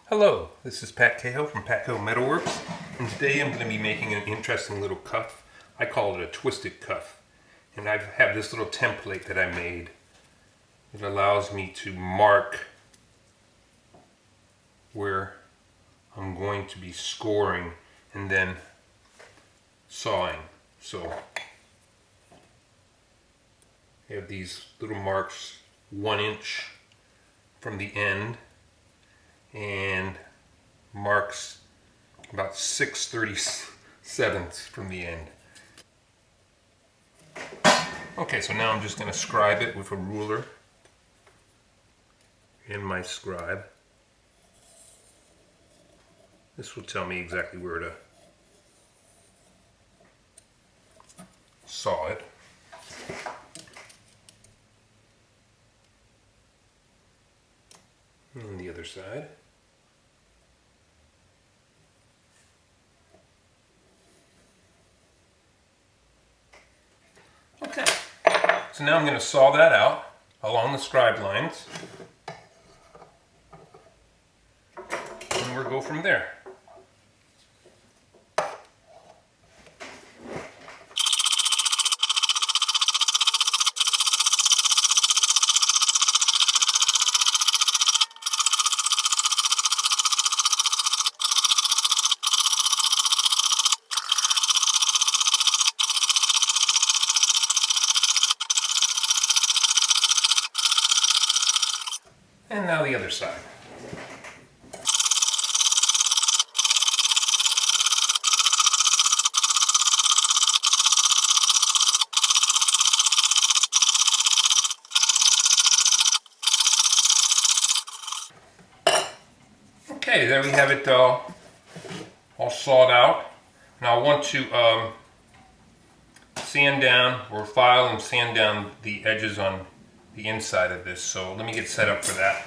Hello, this is Pat Cahill from Pat Cahill Metalworks, and today I'm going to be making an interesting little cuff. I call it a twisted cuff, and I have this little template that I made. It allows me to mark where I'm going to be scoring and then sawing. So I have these little marks 1 inch from the end and marks about 6/37 from the end. Okay, so now I'm just going to scribe it with a ruler in my scribe. This will tell me exactly where to saw it. And the other side. Okay, so now I'm going to saw that out along the scribe lines, and we'll go from there. And now the other side. Okay, there we have it all sawed out. Now I want to sand down or file and sand down the edges on the inside of this, so let me get set up for that.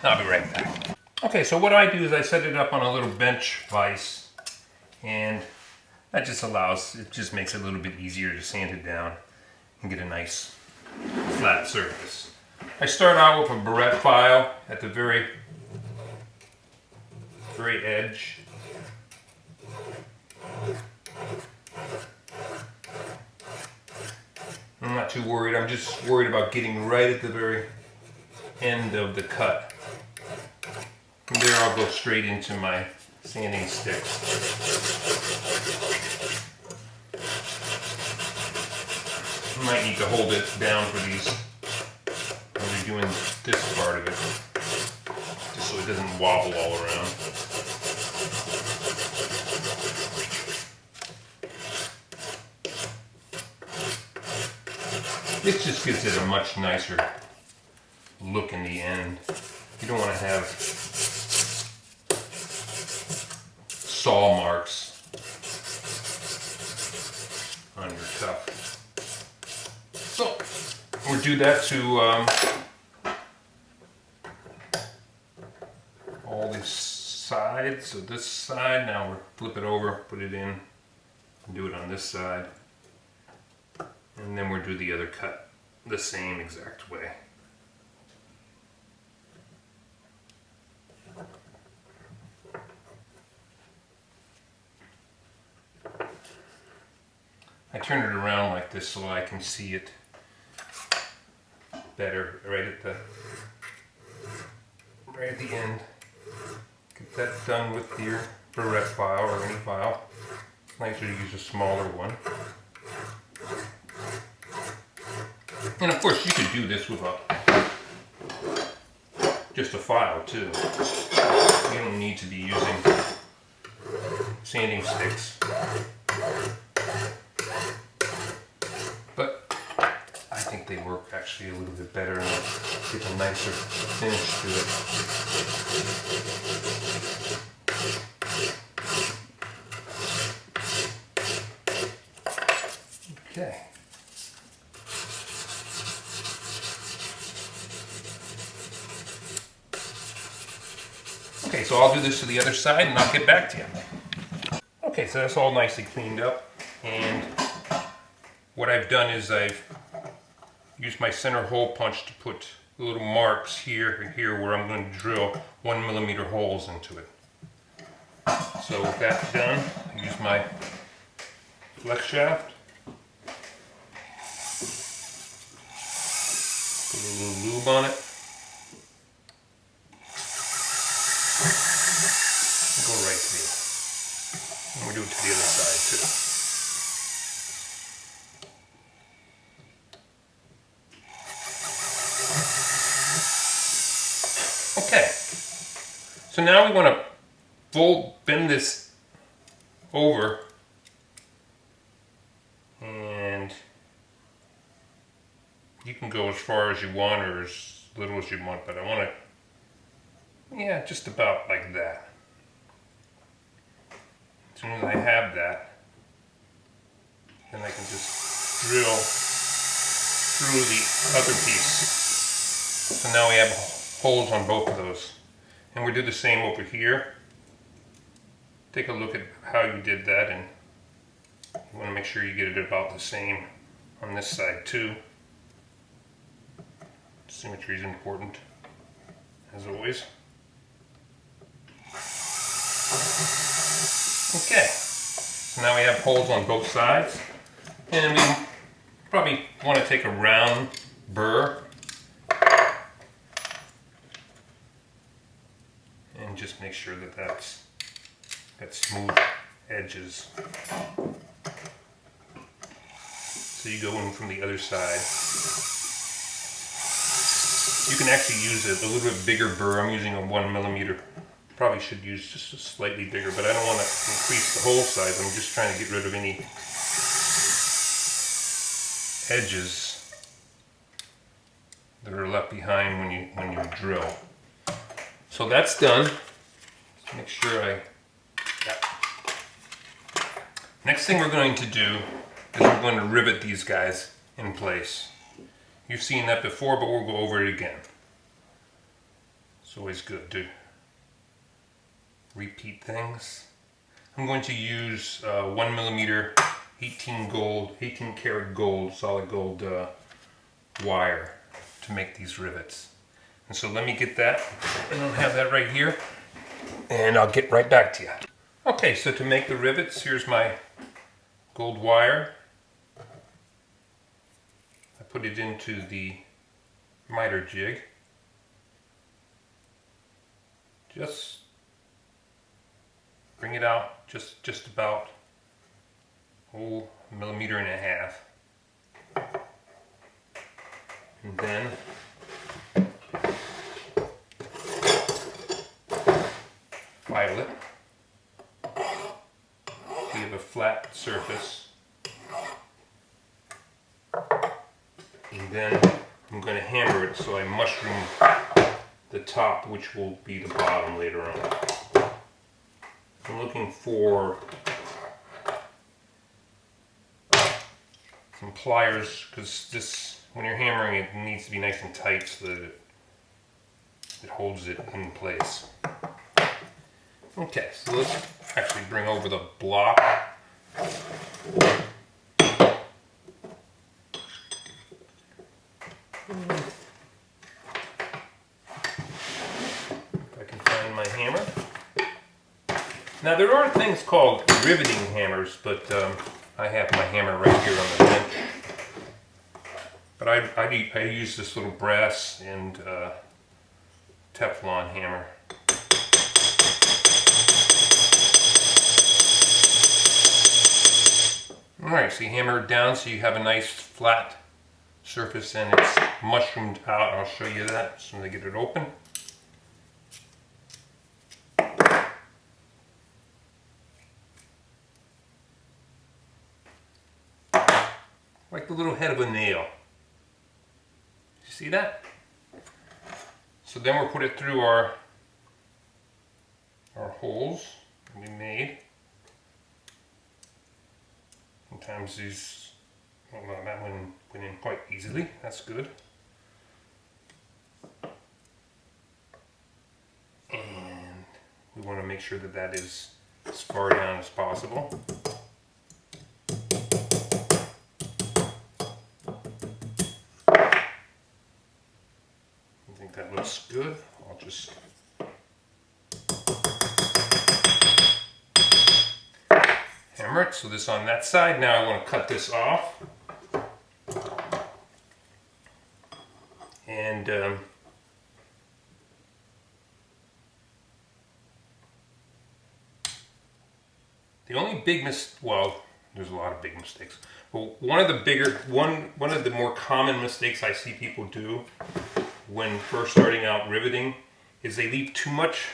I'll be right back. Okay, so what I do is I set it up on a little bench vise, and that just makes it a little bit easier to sand it down and get a nice flat surface. I start out with a barrette file at the very edge. I'm not too worried. I'm just worried about getting right at the very end of the cut. From there I'll go straight into my sanding sticks. You might need to hold it down for these when you're doing this part of it, just so it doesn't wobble all around. This just gives it a much nicer look in the end. You don't want to have saw marks on your cuff. So we'll do that to all these sides. So this side, now we'll flip it over, put it in, and do it on this side. And then we'll do the other cut the same exact way. I turn it around like this so I can see it better right at the end. Get that done with your barrette file or any file. It's nicer to use a smaller one. And of course you could do this with just a file too. You don't need to be using sanding sticks. But I think they work actually a little bit better and give a nicer finish to it. Okay. Okay, so I'll do this to the other side and I'll get back to you. Okay, so that's all nicely cleaned up, and what I've done is I've used my center hole punch to put little marks here and here where I'm going to drill 1mm holes into it. So with that done, I use my flex shaft. Put a little lube on it. Go right through. And we do it to the other side too. Okay, so now we want to bend this over, and you can go as far as you want or as little as you want, but I want to, yeah, just about like that. As soon as I have that, then I can just drill through the other piece. So now we have holes on both of those. And we do the same over here. Take a look at how you did that, and you want to make sure you get it about the same on this side too. Symmetry is important, as always. Okay, so now we have holes on both sides, and we probably want to take a round burr and just make sure that that's got smooth edges. So you go in from the other side. You can actually use a little bit bigger burr. I'm using a 1mm. Probably should use just a slightly bigger, but I don't want to increase the hole size. I'm just trying to get rid of any edges that are left behind when you drill. So that's done. Let's make sure Next thing we're going to do is we're going to rivet these guys in place. You've seen that before, but we'll go over it again. It's always good to repeat things. I'm going to use 1mm 18 karat gold, solid gold wire to make these rivets. And so let me get that. I don't have that right here, and I'll get right back to you. Okay, so to make the rivets, here's my gold wire. I put it into the miter jig. Just bring it out just about a millimeter and a half. And then file it. We have a flat surface. And then I'm going to hammer it so I mushroom the top, which will be the bottom later on. I'm looking for some pliers, because this, when you're hammering it, needs to be nice and tight so that it holds it in place. Okay, so let's actually bring over the block. If I can find my hammer. Now there are things called riveting hammers, but I have my hammer right here on the bench. But I use this little brass and Teflon hammer. Alright, so you hammer it down so you have a nice flat surface and it's mushroomed out. I'll show you that as soon as I get it open. Like the little head of a nail. You see that? So then we'll put it through our holes that we made. Sometimes these, well, that one went in quite easily. That's good. And we want to make sure that that is as far down as possible. that's good. I'll just hammer it. So this on that side. Now I want to cut this off. And the only big well, there's a lot of big mistakes. But one of the more common mistakes I see people do when first starting out riveting is they leave too much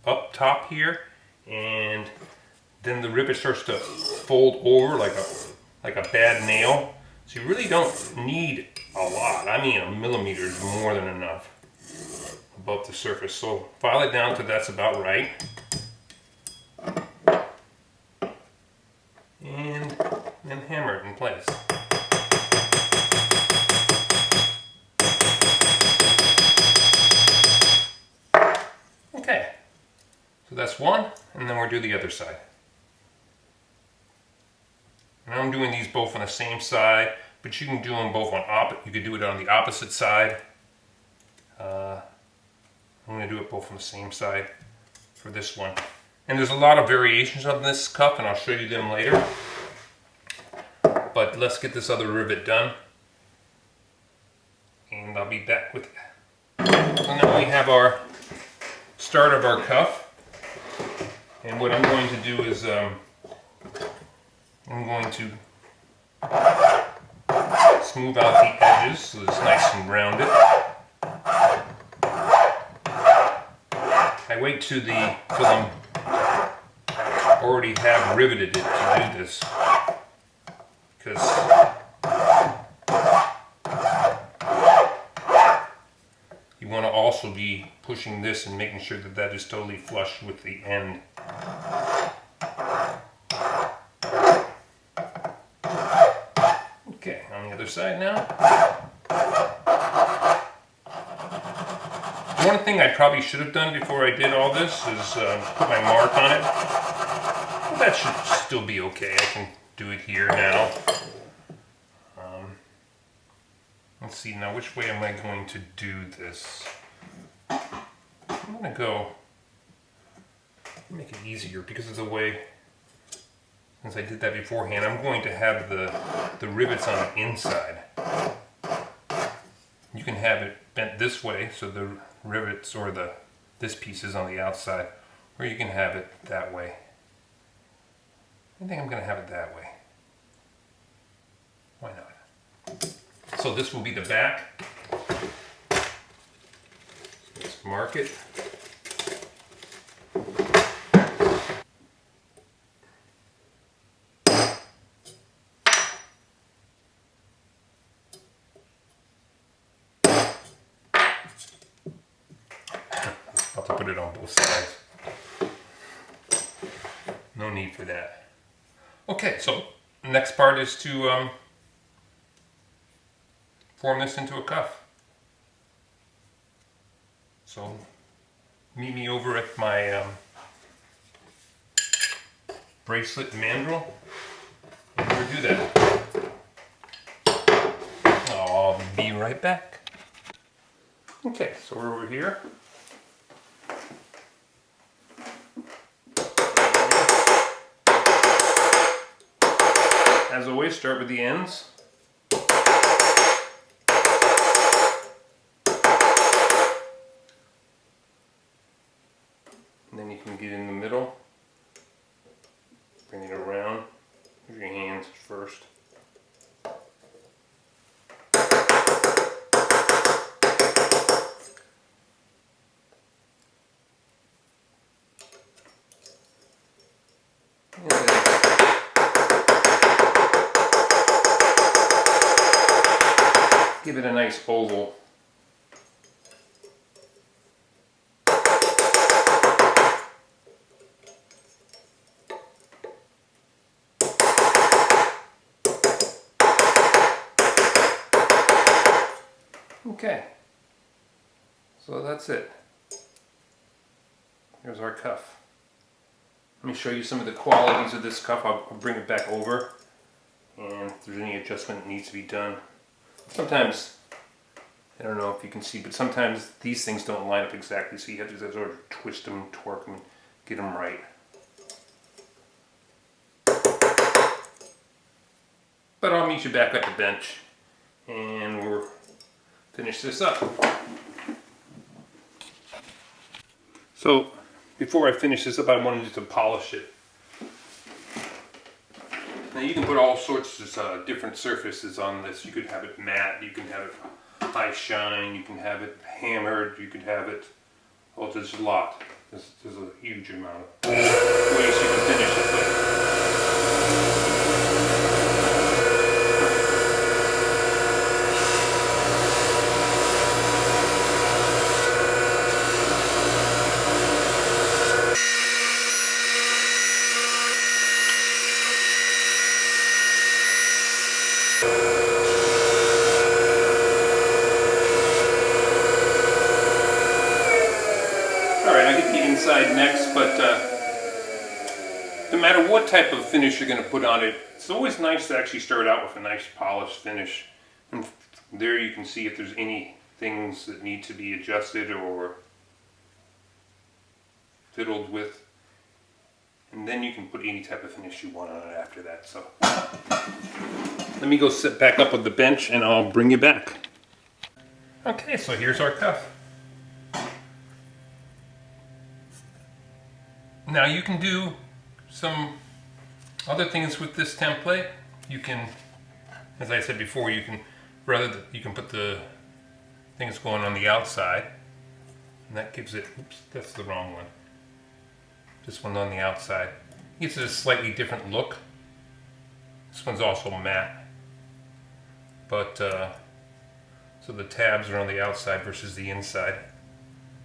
up top here, and then the rivet starts to fold over like a bad nail. So you really don't need a lot. I mean, a millimeter is more than enough above the surface. So file it down to that's about right. And then hammer it in place. Okay, so that's one, and then we'll do the other side. Now I'm doing these both on the same side, but you can do them both on you could do it on the opposite side. I'm going to do it both on the same side for this one. And there's a lot of variations on this cuff, and I'll show you them later. But let's get this other rivet done, and I'll be back with you. So now we have our start of our cuff, and what I'm going to do is I'm going to smooth out the edges so it's nice and rounded. I wait till I'm already have riveted it to do this, because you want to also be pushing this and making sure that that is totally flush with the end. Okay, on the other side now. One thing I probably should have done before I did all this is put my mark on it. But that should still be okay. I can do it here now. Let's see now, which way am I going to do this? I'm going to go make it easier because of the way, since I did that beforehand, I'm going to have the rivets on the inside. You can have it bent this way so the rivets or this piece is on the outside, or you can have it that way. I think I'm going to have it that way. Why not? So this will be the back. Let's mark it. I'll have to put it on both sides. No need for that. Okay, so the next part is to form this into a cuff. So meet me over at my Bracelet Mandrel and we'll do that. I'll be right back. Okay, so we're over here. As always, start with the ends. And then you can get in the middle, bring it around with your hands first. And then give it a nice oval. Okay, so that's it. Here's our cuff. Let me show you some of the qualities of this cuff. I'll bring it back over, and if there's any adjustment that needs to be done. Sometimes I don't know if you can see, but sometimes these things don't line up exactly, so you have to sort of twist them, torque them, get them right. But I'll meet you back at the bench and we'll finish this up. So before I finish this up, I wanted to polish it. Now you can put all sorts of different surfaces on this. You could have it matte, you can have it high shine, you can have it hammered, you can have it, well, there's a lot. There's a huge amount of ways you can finish it. Inside next, but no matter what type of finish you're going to put on it, it's always nice to actually start out with a nice polished finish. And there you can see if there's any things that need to be adjusted or fiddled with. And then you can put any type of finish you want on it after that. So let me go sit back up with the bench and I'll bring you back. Okay, so here's our cuff. Now you can do some other things with this template. You can, as I said before, you can you can put the things going on the outside, and that gives it. Oops, that's the wrong one. This one on the outside gives it a slightly different look. This one's also matte, but so the tabs are on the outside versus the inside.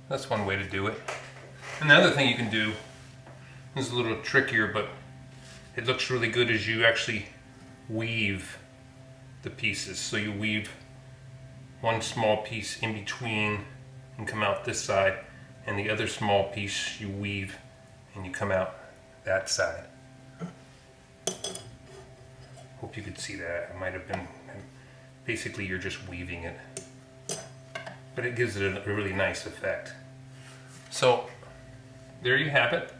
That's one way to do it. And the other thing you can do, this is a little trickier, but it looks really good as you actually weave the pieces. So you weave one small piece in between and come out this side, and the other small piece you weave and you come out that side. Hope you could see that. It might have been, basically you're just weaving it, but it gives it a really nice effect. So there you have it.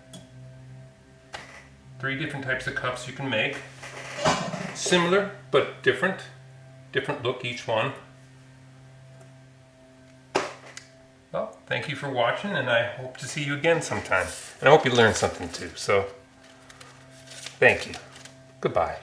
3 different types of cups you can make. Similar, but different. Different look each one. Well, thank you for watching, and I hope to see you again sometime. And I hope you learned something too. So, thank you. Goodbye.